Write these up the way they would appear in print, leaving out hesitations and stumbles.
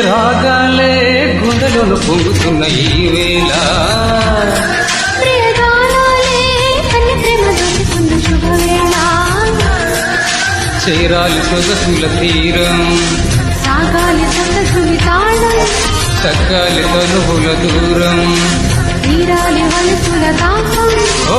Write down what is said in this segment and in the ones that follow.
రాగాలే గుండెలను పొంగుతున్న ఈ వేళ చేరాలి సొగసుల తీరం సాగాలి సొగసుని తాళం తగ్గాలి తనువుల దూరం తీరాలి వలసుల దాహం ఓ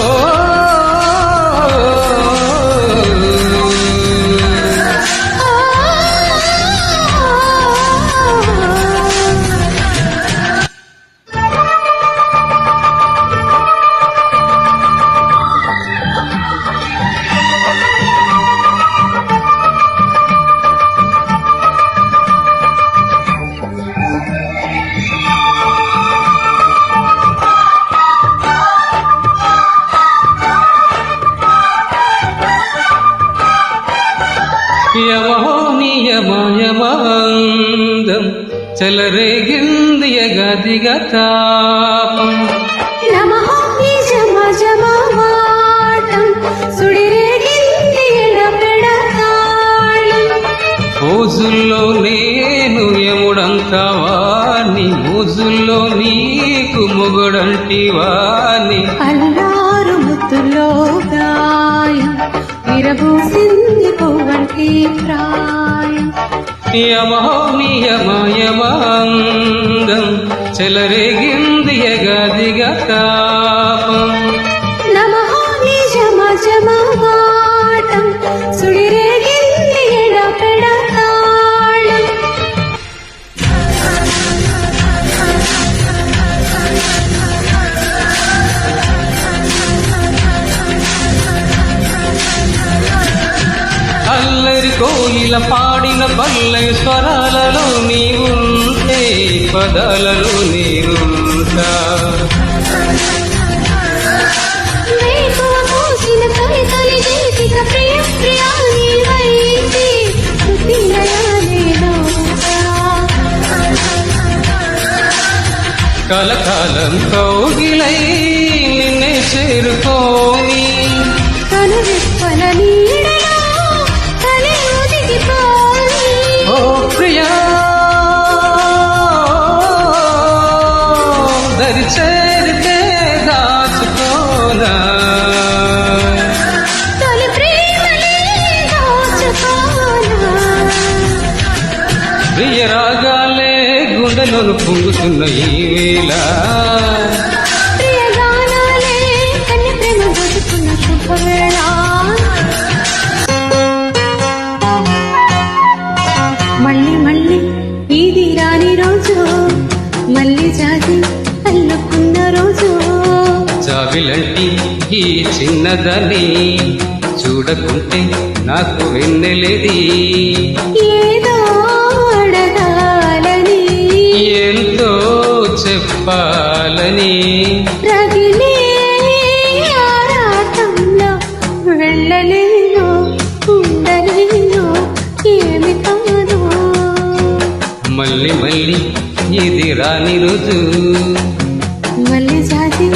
యమోనియమయమందం చెలరేగింది ఎగదిగా తాపం మోజుల్లో నేను యముడంతవాణ్ణి మోజుల్లో నీకు మొగుడంటివాణ్ణి అల్లారు ముద్దులో గాయం విరబూసింది పువ్వంటి ప్రాయం యమోనియమయమందం చెలరేగింది ఎగదిగా తాపం నమః నిజమజమవాటం సుడిరేగింది ఎడపెడతాళం అల్లరి కోయిల పాడిన పల్లె స్వరాలలో నీవుంటే పదాలలో నీవుంటా కలకాలం కౌగిలై నిన్నే చేరుకోని కనువిప్పల నీడలో తనే ఒదిగిపోని ఓ ప్రియా దరి చేరితే దాచుకోనా తొలి ప్రేమలే దోచుకోనా ప్రియ రాగాలే గుండెలను పొంగుతున్న ఈ వేళ ప్రియగానాలే కన్య ప్రేమ దోచుకున్న శుభవేళ మళ్ళీ మళ్ళీ ఇది రాని రోజు మళ్ళీ జాతి అల్లుకున్న రోజు జాబిలంటి ఈ చిన్నదని చూడకుంటే నాకు వెన్నెలేది ఏదో అడగాలని ఎంతో చెప్పాలని రగిలే ఆరాటంలో వెళ్ళలేను ఉండలేను ఏమి కాదు మళ్ళీ మళ్ళీ ఇది రాని రోజు మళ్ళీ జాతి